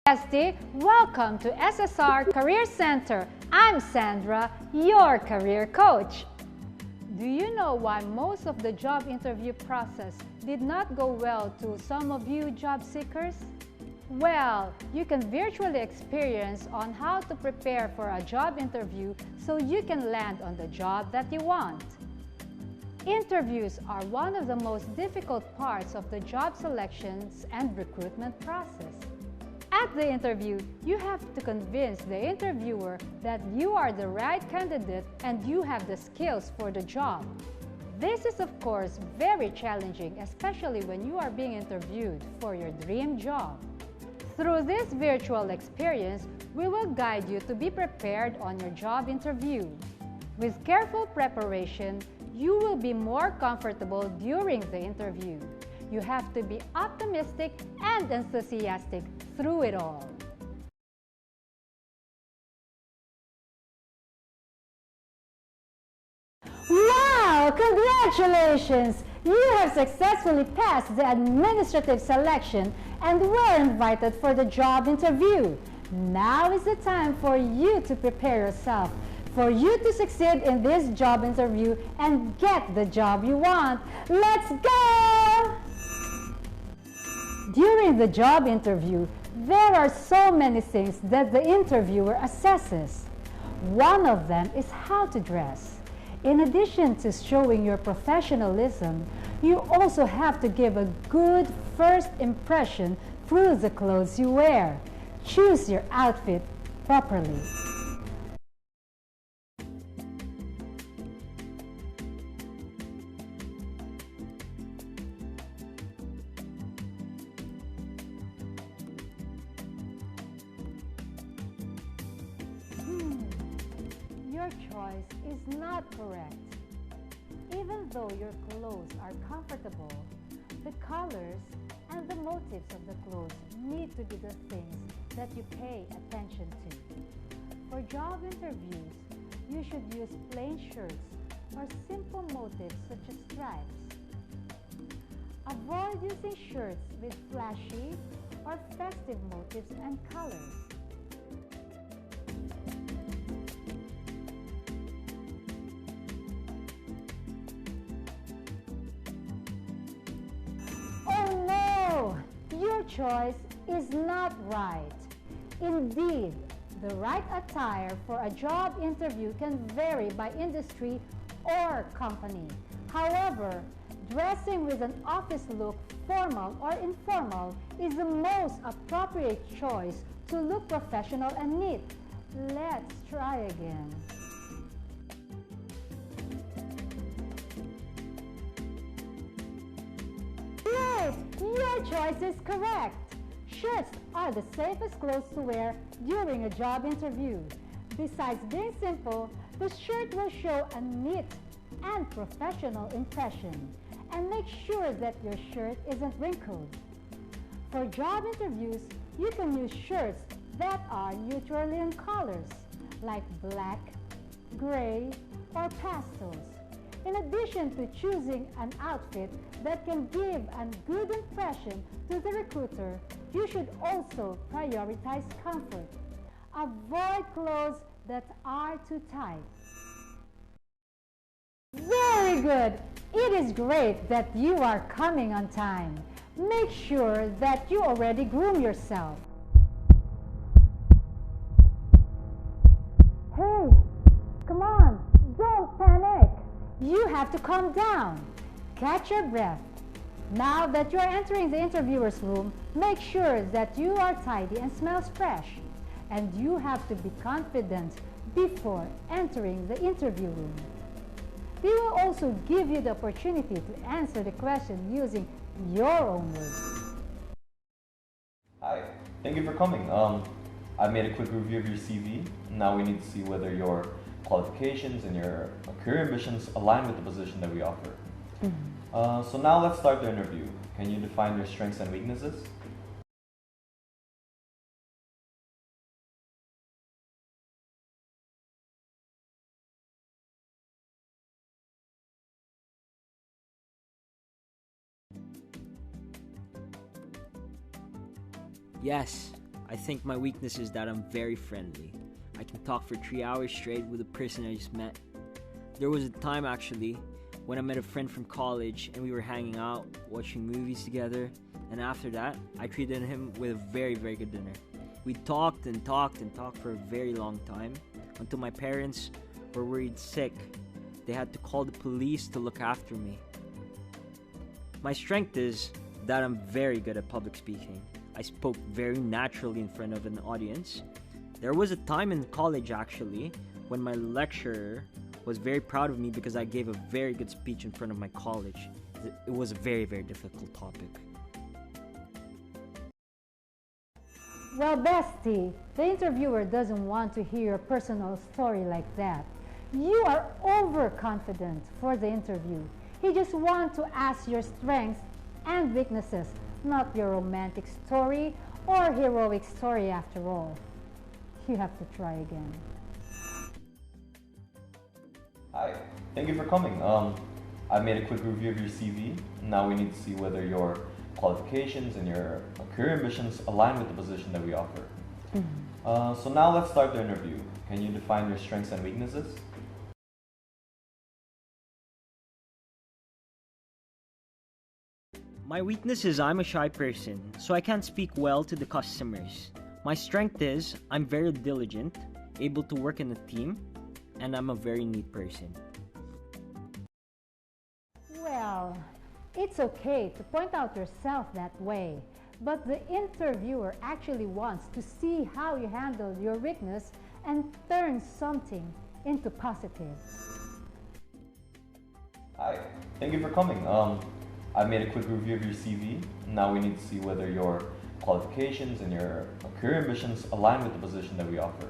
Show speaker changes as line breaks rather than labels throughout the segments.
Bestie, welcome to SSR Career Center. I'm Sandra, your career coach. Do you know why most of the job interview process did not go well to some of you job seekers? Well, you can virtually experience on how to prepare for a job interview so you can land on the job that you want. Interviews are one of the most difficult parts of the job selections and recruitment process. At the interview, you have to convince the interviewer that you are the right candidate and you have the skills for the job. This is, of course, very challenging, especially when you are being interviewed for your dream job. Through this virtual experience, we will guide you to be prepared on your job interview. With careful preparation, you will be more comfortable during the interview. You have to be optimistic and enthusiastic through it all. Wow! Congratulations! You have successfully passed the administrative selection and were invited for the job interview. Now is the time for you to prepare yourself, for you to succeed in this job interview and get the job you want. Let's go! During the job interview, there are so many things that the interviewer assesses. One of them is how to dress. In addition to showing your professionalism, you also have to give a good first impression through the clothes you wear. Choose your outfit properly. Your choice is not correct. Even though your clothes are comfortable, the colors and the motifs of the clothes need to be the things that you pay attention to. For job interviews, you should use plain shirts or simple motifs such as stripes. Avoid using shirts with flashy or festive motifs and colors. Your choice is not right. Indeed, the right attire for a job interview can vary by industry or company. However, dressing with an office look, formal or informal, is the most appropriate choice to look professional and neat. Let's try again. Your choice is correct. Shirts are the safest clothes to wear during a job interview. Besides being simple, the shirt will show a neat and professional impression. And make sure that your shirt isn't wrinkled. For job interviews, you can use shirts that are neutral in colors, like black, gray, or pastels. In addition to choosing an outfit that can give a good impression to the recruiter, you should also prioritize comfort. Avoid clothes that are too tight. Very good! It is great that you are coming on time. Make sure that you already groom yourself. Hey, come on, don't panic. You have to calm down. Catch your breath. Now that you are entering the interviewer's room, make sure that you are tidy and smells fresh. And you have to be confident before entering the interview room. They will also give you the opportunity to answer the question using your own words.
Hi, thank you for coming. I made a quick review of your CV. Now we need to see whether your qualifications and your career ambitions align with the position that we offer. So now let's start the interview. Can you define your strengths and weaknesses?
Yes, I think my weakness is that I'm very friendly. I can talk for 3 hours straight with a person I just met. There was a time actually when I met a friend from college and we were hanging out, watching movies together, and after that, I treated him with a very, very good dinner. We talked and talked and talked for a very long time until my parents were worried sick. They had to call the police to look after me. My strength is that I'm very good at public speaking. I spoke very naturally in front of an audience. There was a time in college actually when my lecturer was very proud of me because I gave a very good speech in front of my college. It was a very, very difficult topic.
Well, bestie, the interviewer doesn't want to hear a personal story like that. You are overconfident for the interview. He just wants to ask your strengths and weaknesses, not your romantic story or heroic story after all. You have to try again.
Hi, thank you for coming. I made a quick review of your CV. Now we need to see whether your qualifications and your career ambitions align with the position that we offer. So now let's start the interview. Can you define your strengths and weaknesses?
My weakness is I'm a shy person, so I can't speak well to the customers. My strength is I'm very diligent, able to work in a team, and I'm a very neat person.
Well, it's okay to point out yourself that way, but the interviewer actually wants to see how you handle your weakness and turn something into positive.
Hi, thank you for coming. I made a quick review of your CV. Now we need to see whether your qualifications and your career ambitions align with the position that we offer.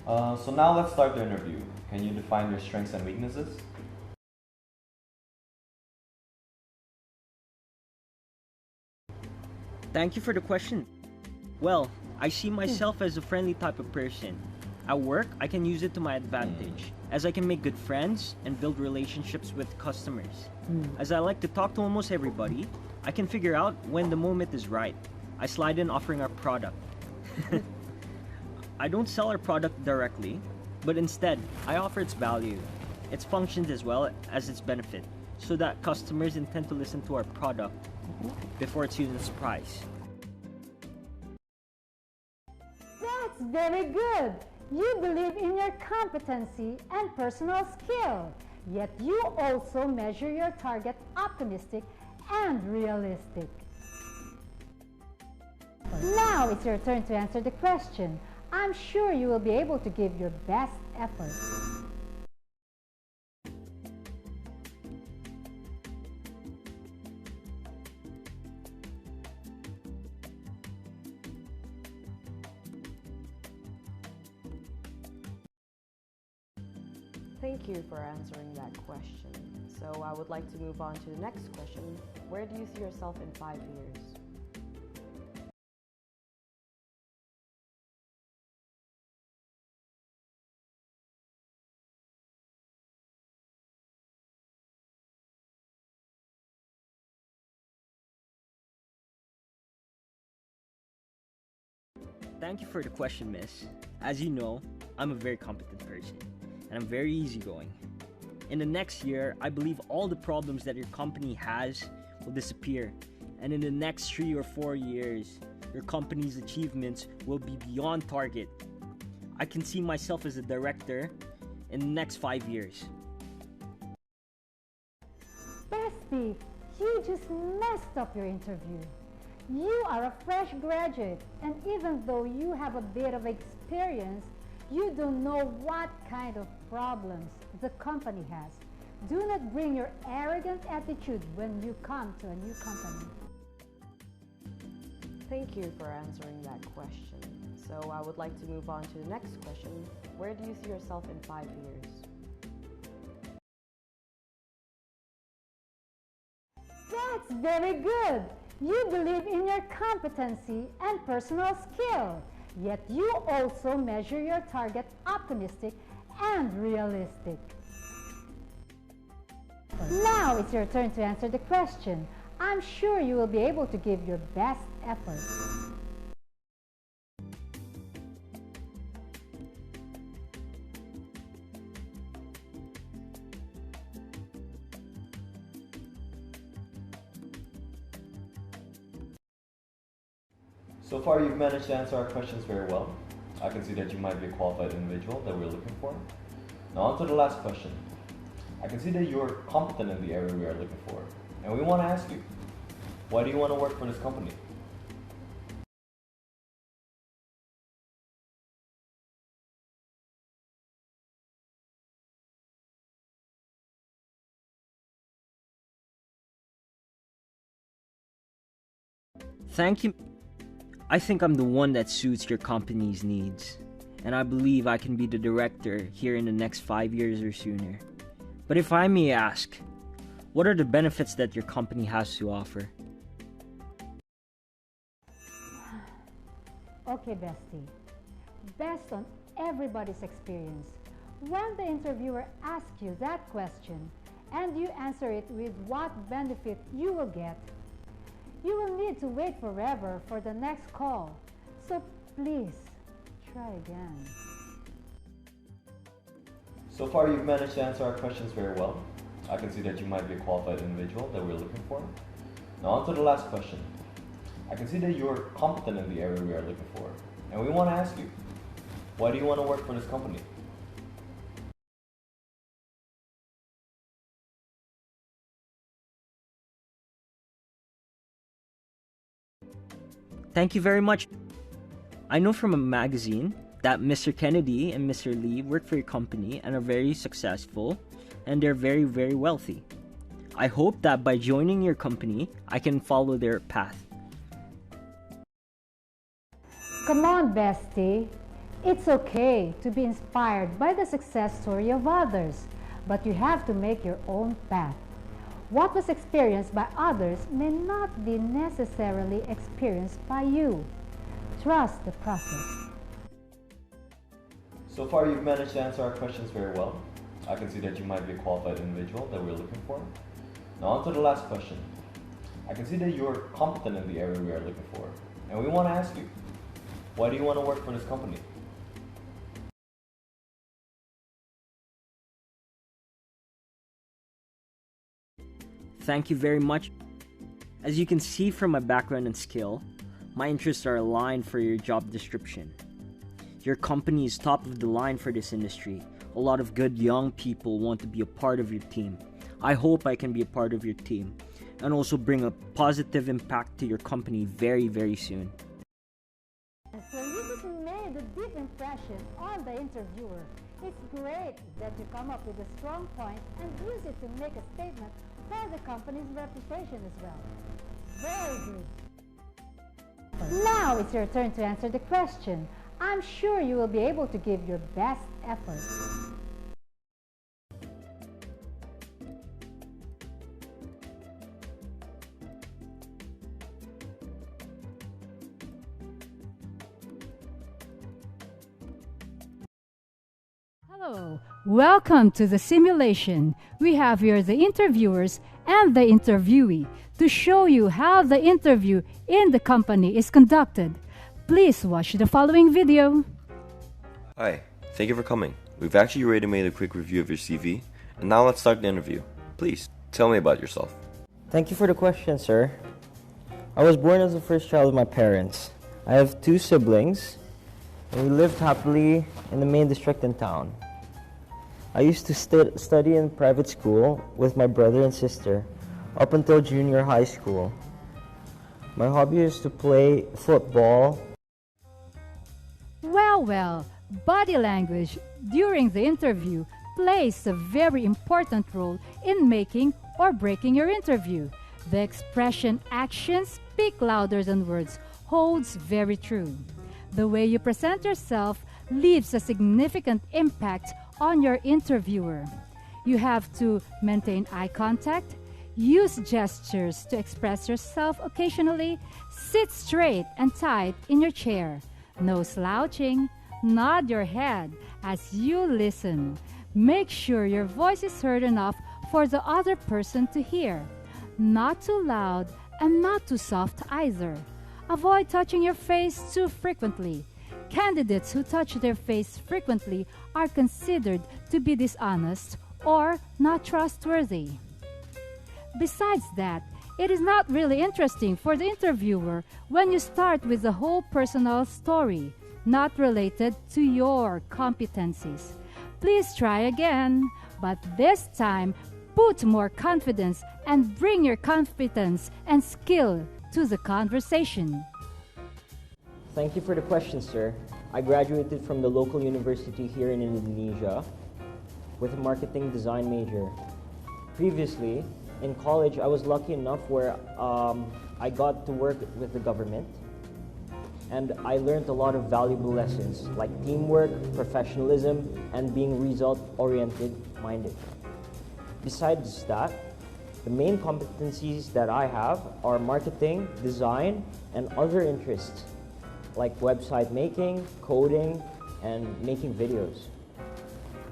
So now let's start the interview. Can you define your strengths and weaknesses?
Thank you for the question. Well, I see myself as a friendly type of person. At work, I can use it to my advantage, as I can make good friends and build relationships with customers. As I like to talk to almost everybody, I can figure out when the moment is right. I slide in offering our product. I don't sell our product directly, but instead, I offer its value, its functions as well as its benefit, so that customers intend to listen to our product before it's used as price.
That's very good. You believe in your competency and personal skill, yet you also measure your target optimistic and realistic. Now it's your turn to answer the question. I'm sure you will be able to give your best effort.
Thank you for answering that question. So I would like to move on to the next question. Where do you see yourself in 5 years?
Thank you for the question, miss. As you know, I'm a very competent person, and I'm very easygoing. In the next year, I believe all the problems that your company has will disappear, and in the next 3 or 4 years, your company's achievements will be beyond target. I can see myself as a director in the next 5 years.
Bestie, you just messed up your interview. You are a fresh graduate, and even though you have a bit of experience, you don't know what kind of problems the company has. Do not bring your arrogant attitude when you come to a new company.
Thank you for answering that question. So I would like to move on to the next question. Where do you see yourself in 5 years?
That's very good. You believe in your competency and personal skill, yet you also measure your target optimistic and realistic. Now it's your turn to answer the question. I'm sure you will be able to give your best effort.
So far, you've managed to answer our questions very well. I can see that you might be a qualified individual that we're looking for. Now on to the last question. I can see that you're competent in the area we are looking for. And we want to ask you, why do you want to work for this company?
Thank you. I think I'm the one that suits your company's needs, and I believe I can be the director here in the next 5 years or sooner. But if I may ask, what are the benefits that your company has to offer?
Okay, bestie. Based on everybody's experience, when the interviewer asks you that question and you answer it with what benefit you will get, you will need to wait forever for the next call. So please, try again.
So far, you've managed to answer our questions very well. I can see that you might be a qualified individual that we're looking for. Now on to the last question. I can see that you're competent in the area we are looking for. And we want to ask you, why do you want to work for this company?
Thank you very much. I know from a magazine that Mr. Kennedy and Mr. Lee work for your company and are very successful, and they're very, very wealthy. I hope that by joining your company, I can follow their path.
Come on, bestie. It's okay to be inspired by the success story of others, but you have to make your own path. What was experienced by others may not be necessarily experienced by you. Trust the process.
So far, you've managed to answer our questions very well. I can see that you might be a qualified individual that we're looking for. Now on to the last question. I can see that you're competent in the area we are looking for. And we want to ask you, why do you want to work for this company?
Thank you very much. As you can see from my background and skill, my interests are aligned for your job description. Your company is top of the line for this industry. A lot of good young people want to be a part of your team. I hope I can be a part of your team and also bring a positive impact to your company very, very soon.
So you just made a deep impression on the interviewer. It's great that you come up with a strong point and use it to make a statement for the company's reputation as well. Very good. Now it's your turn to answer the question. I'm sure you will be able to give your best effort. Hello, welcome to the simulation. We have here the interviewers and the interviewee to show you how the interview in the company is conducted. Please watch the following video.
Hi, thank you for coming. We've actually already made a quick review of your CV, and now let's start the interview. Please, tell me about yourself.
Thank you for the question, sir. I was born as the first child of my parents. I have 2 siblings, and we lived happily in the main district in town. I used to study in private school with my brother and sister up until junior high school. My hobby is to play football.
Well, body language during the interview plays a very important role in making or breaking your interview. The expression actions speak louder than words holds very true. The way you present yourself leaves a significant impact on your interviewer. You have to maintain eye contact, use gestures to express yourself occasionally, sit straight and tight in your chair, no slouching, nod your head as you listen. Make sure your voice is heard enough for the other person to hear. Not too loud and not too soft either. Avoid touching your face too frequently. Candidates who touch their face frequently are considered to be dishonest or not trustworthy. Besides that, It is not really interesting for the interviewer when you start with the whole personal story, not related to your competencies. Please try again, but this time put more confidence and bring your competence and skill to the conversation.
Thank you for the question, sir. I graduated from the local university here in Indonesia with a marketing design major. Previously, in college, I was lucky enough where I got to work with the government, and I learned a lot of valuable lessons like teamwork, professionalism, and being result-oriented minded. Besides that, the main competencies that I have are marketing, design, and other interests like website making, coding, and making videos.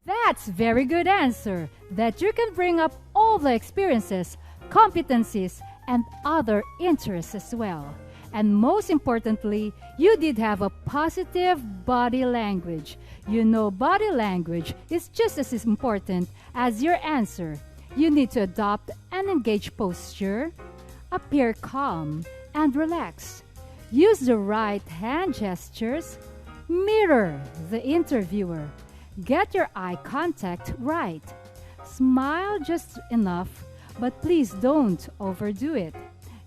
That's very good answer, that you can bring up all the experiences, competencies, and other interests as well. And most importantly, you did have a positive body language. You know, body language is just as important as your answer. You need to adopt an engaged posture, appear calm and relaxed. Use the right hand gestures, mirror the interviewer. Get your eye contact right. Smile just enough, but please don't overdo it.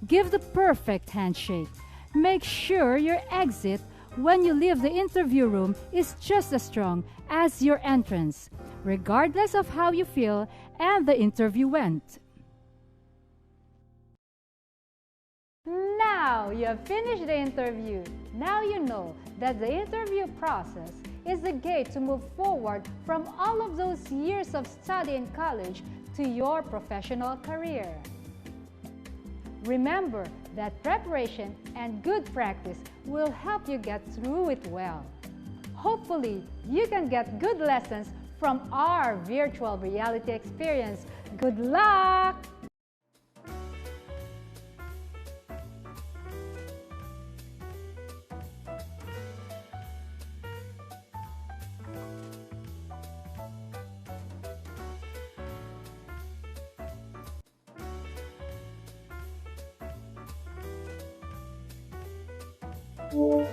Give the perfect handshake. Make sure your exit when you leave the interview room is just as strong as your entrance, regardless of how you feel and the interview went. Now you have finished the interview. Now you know that the interview process is the gate to move forward from all of those years of study in college to your professional career. Remember that preparation and good practice will help you get through it well. Hopefully, you can get good lessons from our virtual reality experience. Good luck!
Yeah.